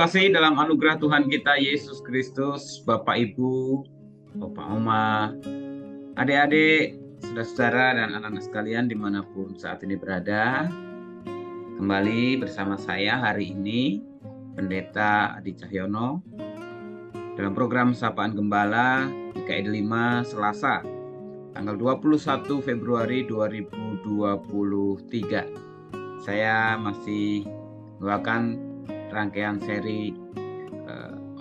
kasih dalam anugerah Tuhan kita Yesus Kristus, Bapak Ibu, Bapak Oma, adik-adik, saudara-saudara dan anak-anak sekalian dimanapun saat ini berada. Kembali bersama saya hari ini, Pendeta Adi Cahyono, dalam program Sapaan Gembala GKID 5 Selasa, tanggal 21 Februari 2023. Saya masih membawakan rangkaian seri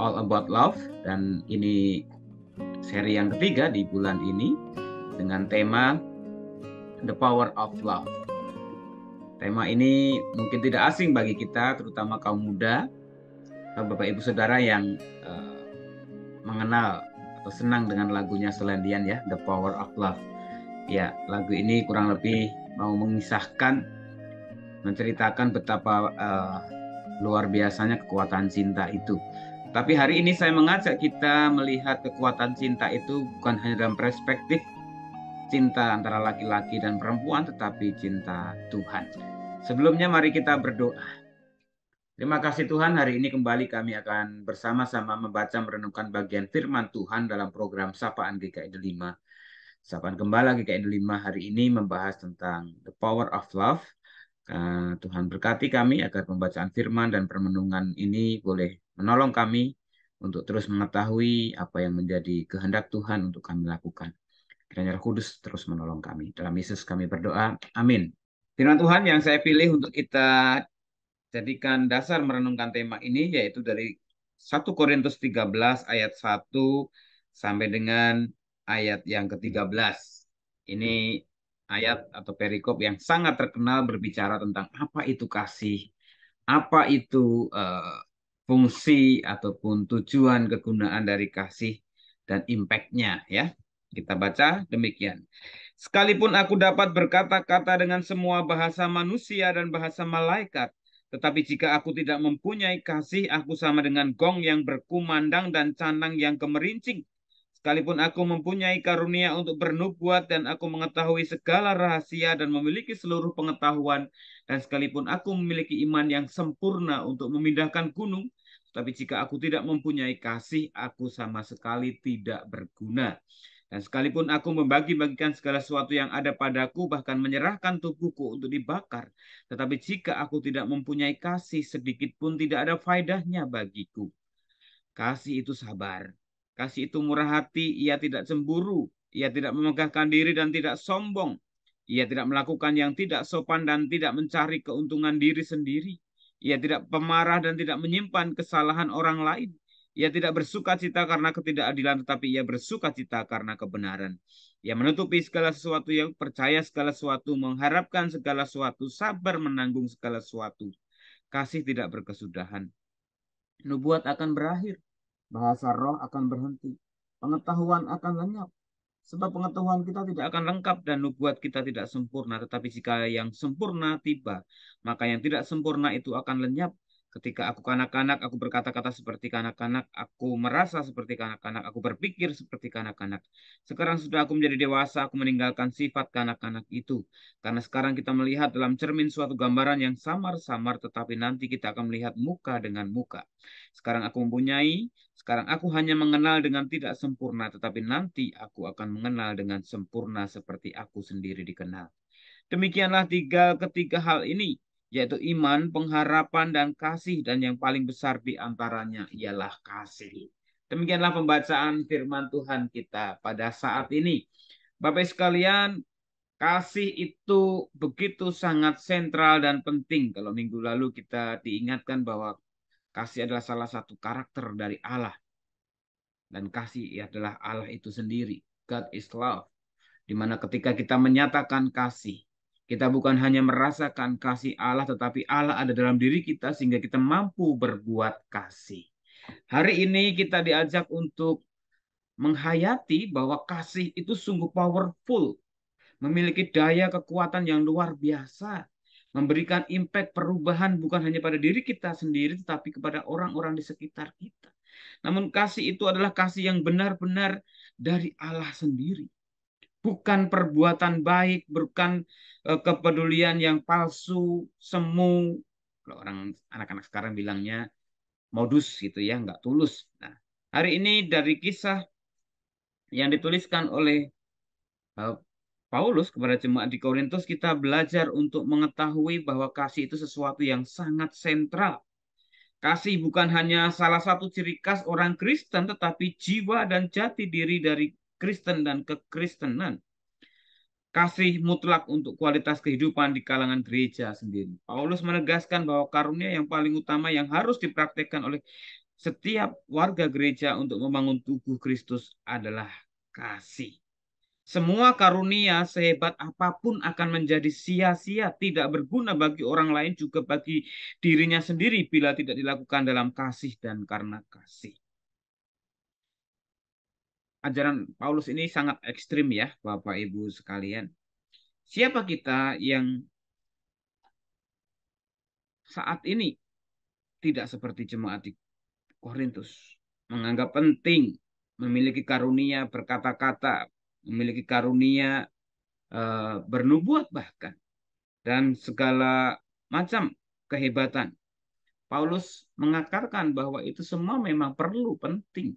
All About Love, dan ini seri yang ketiga di bulan ini dengan tema The Power of Love. Tema ini mungkin tidak asing bagi kita, terutama kaum muda atau Bapak Ibu Saudara yang mengenal atau senang dengan lagunya Celine Dion ya, The Power of Love. Ya, lagu ini kurang lebih mau mengisahkan, menceritakan betapa luar biasanya kekuatan cinta itu. Tapi hari ini saya mengajak kita melihat kekuatan cinta itu bukan hanya dalam perspektif cinta antara laki-laki dan perempuan, tetapi cinta Tuhan. Sebelumnya mari kita berdoa. Terima kasih Tuhan, hari ini kembali kami akan bersama-sama membaca merenungkan bagian firman Tuhan dalam program Sapaan GKID 5. Sapaan Gembala GKID 5 hari ini membahas tentang The Power of Love. Tuhan berkati kami agar pembacaan firman dan permenungan ini boleh menolong kami untuk terus mengetahui apa yang menjadi kehendak Tuhan untuk kami lakukan. Kiranya Roh Kudus terus menolong kami. Dalam Yesus kami berdoa. Amin. Firman Tuhan yang saya pilih untuk kita jadikan dasar merenungkan tema ini yaitu dari 1 Korintus 13 ayat 1 sampai dengan ayat yang ke-13. Ini ayat atau perikop yang sangat terkenal berbicara tentang apa itu kasih, apa itu fungsi ataupun tujuan kegunaan dari kasih dan impact-nya ya. Kita baca demikian. Sekalipun aku dapat berkata-kata dengan semua bahasa manusia dan bahasa malaikat, tetapi jika aku tidak mempunyai kasih, aku sama dengan gong yang berkumandang dan canang yang gemerincing. Sekalipun aku mempunyai karunia untuk bernubuat dan aku mengetahui segala rahasia dan memiliki seluruh pengetahuan, dan sekalipun aku memiliki iman yang sempurna untuk memindahkan gunung, tetapi jika aku tidak mempunyai kasih, aku sama sekali tidak berguna. Dan sekalipun aku membagi-bagikan segala sesuatu yang ada padaku, bahkan menyerahkan tubuhku untuk dibakar, tetapi jika aku tidak mempunyai kasih, sedikit pun tidak ada faedahnya bagiku. Kasih itu sabar. Kasih itu murah hati, ia tidak cemburu, ia tidak memegahkan diri dan tidak sombong. Ia tidak melakukan yang tidak sopan dan tidak mencari keuntungan diri sendiri. Ia tidak pemarah dan tidak menyimpan kesalahan orang lain. Ia tidak bersuka cita karena ketidakadilan, tetapi ia bersuka cita karena kebenaran. Ia menutupi segala sesuatu, yang percaya segala sesuatu, mengharapkan segala sesuatu, sabar menanggung segala sesuatu. Kasih tidak berkesudahan. Nubuat akan berakhir, bahasa roh akan berhenti, pengetahuan akan lenyap. Sebab pengetahuan kita tidak akan lengkap dan nubuat kita tidak sempurna. Tetapi jika yang sempurna tiba, maka yang tidak sempurna itu akan lenyap. Ketika aku kanak-kanak, aku berkata-kata seperti kanak-kanak, aku merasa seperti kanak-kanak, aku berpikir seperti kanak-kanak. Sekarang sudah aku menjadi dewasa, aku meninggalkan sifat kanak-kanak itu. Karena sekarang kita melihat dalam cermin suatu gambaran yang samar-samar, tetapi nanti kita akan melihat muka dengan muka. Sekarang aku hanya mengenal dengan tidak sempurna, tetapi nanti aku akan mengenal dengan sempurna seperti aku sendiri dikenal. Demikianlah ketiga hal ini, yaitu iman, pengharapan, dan kasih, dan yang paling besar di antaranya ialah kasih. Demikianlah pembacaan firman Tuhan kita pada saat ini. Bapak sekalian, kasih itu begitu sangat sentral dan penting. Kalau minggu lalu kita diingatkan bahwa kasih adalah salah satu karakter dari Allah. Dan kasih adalah Allah itu sendiri. God is love. Di mana ketika kita menyatakan kasih, kita bukan hanya merasakan kasih Allah, tetapi Allah ada dalam diri kita sehingga kita mampu berbuat kasih. Hari ini kita diajak untuk menghayati bahwa kasih itu sungguh powerful, memiliki daya kekuatan yang luar biasa, memberikan impact perubahan bukan hanya pada diri kita sendiri, tetapi kepada orang-orang di sekitar kita. Namun kasih itu adalah kasih yang benar-benar dari Allah sendiri. Bukan perbuatan baik, bukan kepedulian yang palsu, semu. Kalau orang anak-anak sekarang bilangnya modus gitu ya, nggak tulus. Nah, hari ini dari kisah yang dituliskan oleh eh, Paulus kepada jemaat di Korintus, kita belajar untuk mengetahui bahwa kasih itu sesuatu yang sangat sentral. Kasih bukan hanya salah satu ciri khas orang Kristen, tetapi jiwa dan jati diri dari Kristen dan kekristenan. Kasih mutlak untuk kualitas kehidupan di kalangan gereja sendiri. Paulus menegaskan bahwa karunia yang paling utama yang harus dipraktekkan oleh setiap warga gereja untuk membangun tubuh Kristus adalah kasih. Semua karunia sehebat apapun akan menjadi sia-sia, tidak berguna bagi orang lain, juga bagi dirinya sendiri bila tidak dilakukan dalam kasih dan karena kasih. Ajaran Paulus ini sangat ekstrim ya, Bapak Ibu sekalian. Siapa kita yang saat ini tidak seperti jemaat di Korintus, menganggap penting memiliki karunia berkata-kata, memiliki karunia bernubuat bahkan, dan segala macam kehebatan. Paulus mengatakan bahwa itu semua memang perlu, penting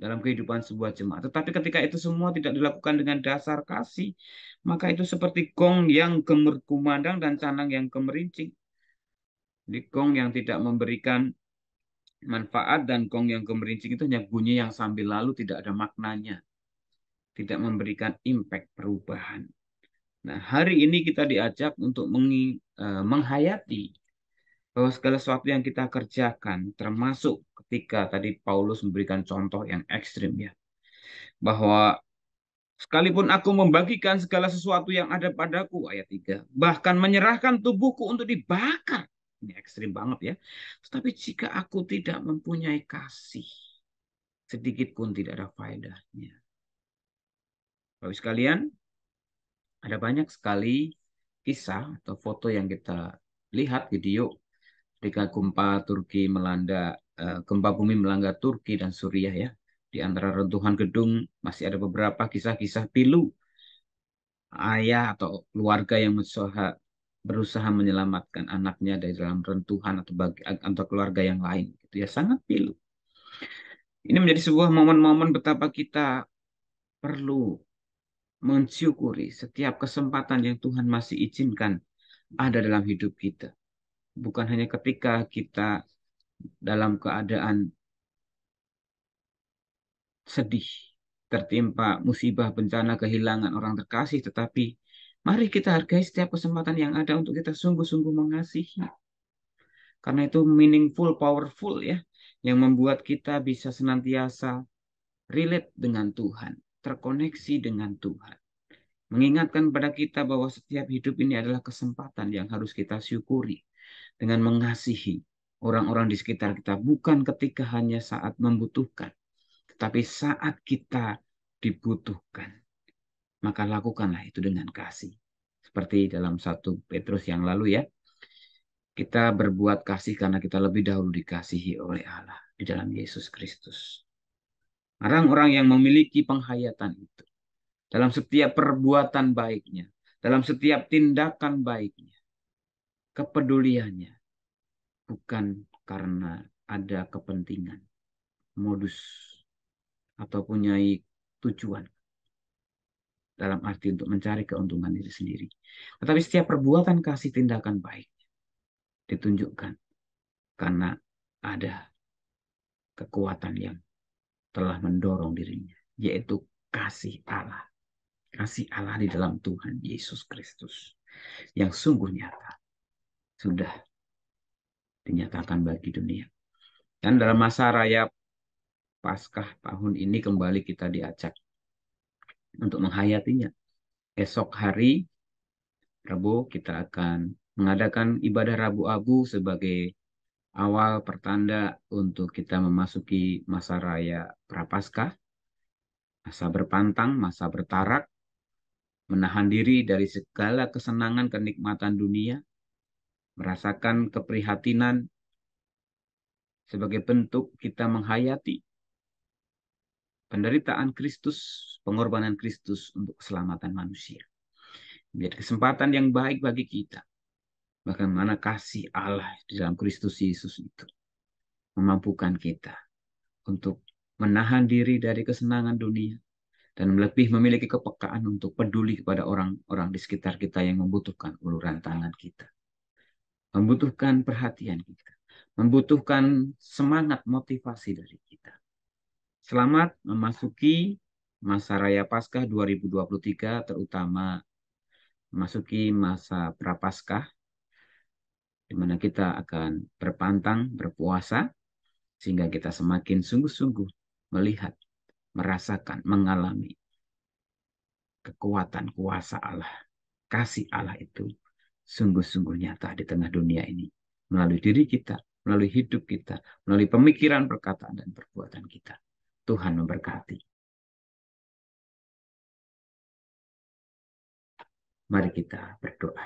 dalam kehidupan sebuah jemaat. Tetapi ketika itu semua tidak dilakukan dengan dasar kasih, maka itu seperti gong yang gemerkumandang dan canang yang gemerincing. Di gong yang tidak memberikan manfaat dan gong yang gemerincing itu hanya bunyi yang sambil lalu, tidak ada maknanya, tidak memberikan impact perubahan. Nah, hari ini kita diajak untuk menghayati bahwa segala sesuatu yang kita kerjakan, termasuk ketika tadi Paulus memberikan contoh yang ekstrim ya, bahwa sekalipun aku membagikan segala sesuatu yang ada padaku, ayat 3, bahkan menyerahkan tubuhku untuk dibakar. Ini ekstrim banget ya. Tetapi jika aku tidak mempunyai kasih, sedikit pun tidak ada faedahnya. Bapak sekalian, ada banyak sekali kisah atau foto yang kita lihat, video ketika gempa bumi melanda Turki dan Suriah ya. Di antara runtuhan gedung masih ada beberapa kisah-kisah pilu ayah atau keluarga yang berusaha menyelamatkan anaknya dari dalam runtuhan atau keluarga yang lain. Itu ya sangat pilu. Ini menjadi sebuah momen-momen betapa kita perlu mensyukuri setiap kesempatan yang Tuhan masih izinkan ada dalam hidup kita. Bukan hanya ketika kita dalam keadaan sedih, tertimpa musibah, bencana, kehilangan orang terkasih, tetapi mari kita hargai setiap kesempatan yang ada untuk kita sungguh-sungguh mengasihi. Karena itu meaningful, powerful ya, yang membuat kita bisa senantiasa relate dengan Tuhan, terkoneksi dengan Tuhan. Mengingatkan pada kita bahwa setiap hidup ini adalah kesempatan yang harus kita syukuri dengan mengasihi orang-orang di sekitar kita, bukan ketika hanya saat membutuhkan, tetapi saat kita dibutuhkan. Maka lakukanlah itu dengan kasih. Seperti dalam 1 Petrus yang lalu ya, kita berbuat kasih karena kita lebih dahulu dikasihi oleh Allah di dalam Yesus Kristus. Orang-orang yang memiliki penghayatan itu, dalam setiap perbuatan baiknya, dalam setiap tindakan baiknya, kepeduliannya, bukan karena ada kepentingan, modus, atau punya tujuan dalam arti untuk mencari keuntungan diri sendiri. Tetapi setiap perbuatan kasih, tindakan baik ditunjukkan karena ada kekuatan yang telah mendorong dirinya, yaitu kasih Allah. Kasih Allah di dalam Tuhan Yesus Kristus yang sungguh nyata sudah dinyatakan bagi dunia. Dan dalam masa raya Paskah tahun ini kembali kita diajak untuk menghayatinya. Esok hari Rabu kita akan mengadakan ibadah Rabu Abu sebagai awal pertanda untuk kita memasuki masa raya Prapaskah, masa berpantang, masa bertarak, menahan diri dari segala kesenangan kenikmatan dunia, merasakan keprihatinan sebagai bentuk kita menghayati penderitaan Kristus, pengorbanan Kristus untuk keselamatan manusia. Menjadi kesempatan yang baik bagi kita. Bagaimana kasih Allah di dalam Kristus Yesus itu memampukan kita untuk menahan diri dari kesenangan dunia dan lebih memiliki kepekaan untuk peduli kepada orang-orang di sekitar kita yang membutuhkan uluran tangan kita, membutuhkan perhatian kita, membutuhkan semangat motivasi dari kita. Selamat memasuki masa Raya Paskah 2023, terutama memasuki masa Prapaskah, di mana kita akan berpantang, berpuasa, sehingga kita semakin sungguh-sungguh melihat, merasakan, mengalami kekuatan kuasa Allah, kasih Allah itu sungguh-sungguh nyata di tengah dunia ini, melalui diri kita, melalui hidup kita, melalui pemikiran, perkataan, dan perbuatan kita. Tuhan memberkati. Mari kita berdoa.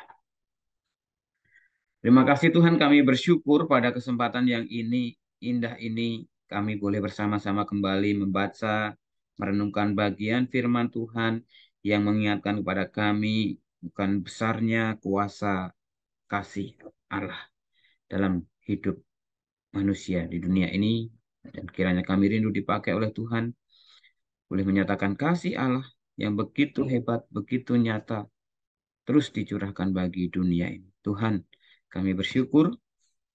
Terima kasih Tuhan, kami bersyukur pada kesempatan yang indah ini kami boleh bersama-sama kembali membaca, merenungkan bagian firman Tuhan yang mengingatkan kepada kami bukan besarnya kuasa kasih Allah dalam hidup manusia di dunia ini, dan kiranya kami rindu dipakai oleh Tuhan, boleh menyatakan kasih Allah yang begitu hebat, begitu nyata, terus dicurahkan bagi dunia ini. Tuhan, kami bersyukur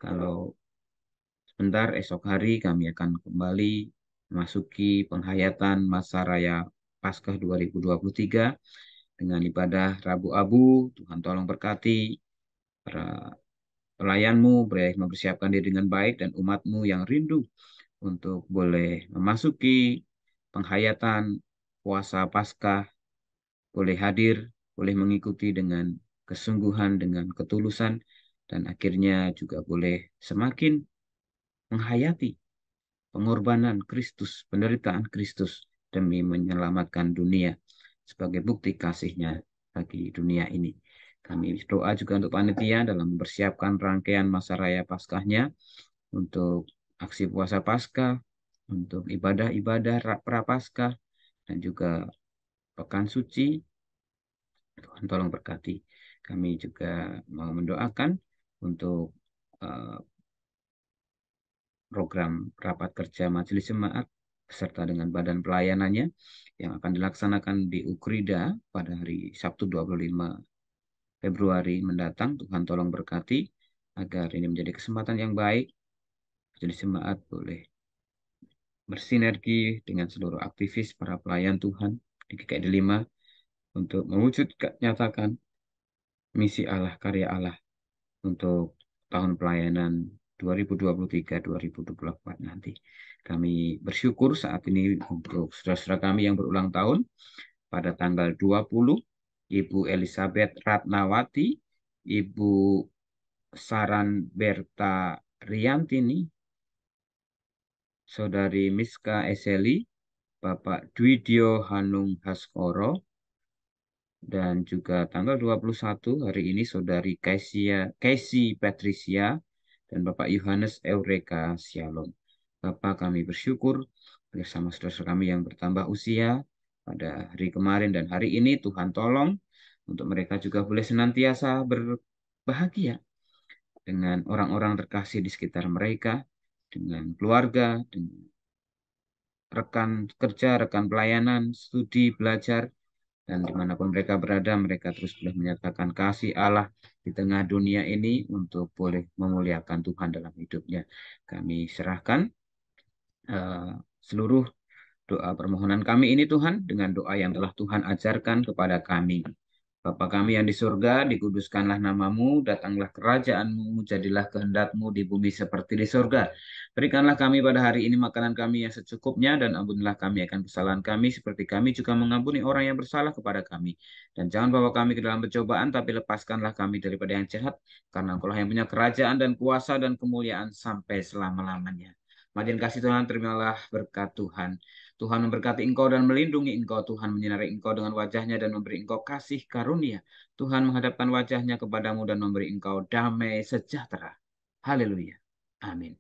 kalau sebentar esok hari kami akan kembali memasuki penghayatan masa raya Paskah 2023 dengan ibadah Rabu Abu. Tuhan tolong berkati para pelayanmu, boleh mempersiapkan diri dengan baik, dan umatmu yang rindu untuk boleh memasuki penghayatan puasa Paskah, boleh hadir, boleh mengikuti dengan kesungguhan, dengan ketulusan, dan akhirnya juga boleh semakin menghayati pengorbanan Kristus, penderitaan Kristus demi menyelamatkan dunia sebagai bukti kasihnya bagi dunia ini. Kami doa juga untuk panitia dalam mempersiapkan rangkaian masa raya Paskahnya, untuk aksi puasa Paskah, untuk ibadah-ibadah Prapaskah, dan juga pekan suci. Tuhan tolong berkati. Kami juga mau mendoakan untuk uh, program rapat kerja Majelis Jemaat beserta dengan badan pelayanannya yang akan dilaksanakan di Ukrida pada hari Sabtu 25 Februari mendatang. Tuhan tolong berkati agar ini menjadi kesempatan yang baik. Majelis Jemaat boleh bersinergi dengan seluruh aktivis para pelayan Tuhan di GKI 5 untuk mewujudkan nyatakan misi Allah, karya Allah untuk tahun pelayanan 2023-2024 nanti. Kami bersyukur saat ini untuk saudara-saudara kami yang berulang tahun pada tanggal 20, Ibu Elizabeth Ratnawati, Ibu Saran Berta Riantini, Saudari Miska Eseli, Bapak Dwidio Hanung Haskoro, dan juga tanggal 21 hari ini Saudari Casey Patricia dan Bapak Yohanes Eureka Shalom. Bapak, kami bersyukur bersama saudara kami yang bertambah usia pada hari kemarin dan hari ini. Tuhan tolong untuk mereka juga boleh senantiasa berbahagia dengan orang-orang terkasih di sekitar mereka, dengan keluarga, dengan rekan kerja, rekan pelayanan, studi, belajar, dan dimanapun mereka berada, mereka terus boleh menyatakan kasih Allah di tengah dunia ini untuk boleh memuliakan Tuhan dalam hidupnya. Kami serahkan seluruh doa permohonan kami ini Tuhan dengan doa yang telah Tuhan ajarkan kepada kami. Bapa kami yang di surga, dikuduskanlah namamu, datanglah kerajaanmu, jadilah kehendakmu di bumi seperti di surga. Berikanlah kami pada hari ini makanan kami yang secukupnya, dan ampunilah kami akan kesalahan kami, seperti kami juga mengampuni orang yang bersalah kepada kami. Dan jangan bawa kami ke dalam pencobaan, tapi lepaskanlah kami daripada yang jahat, karena Engkau yang punya kerajaan dan kuasa dan kemuliaan sampai selama-lamanya. Majen kasih Tuhan, terimalah berkat Tuhan. Tuhan memberkati engkau dan melindungi engkau. Tuhan menyinari engkau dengan wajahnya dan memberi engkau kasih karunia. Tuhan menghadapkan wajahnya kepadamu dan memberi engkau damai sejahtera. Haleluya. Amin.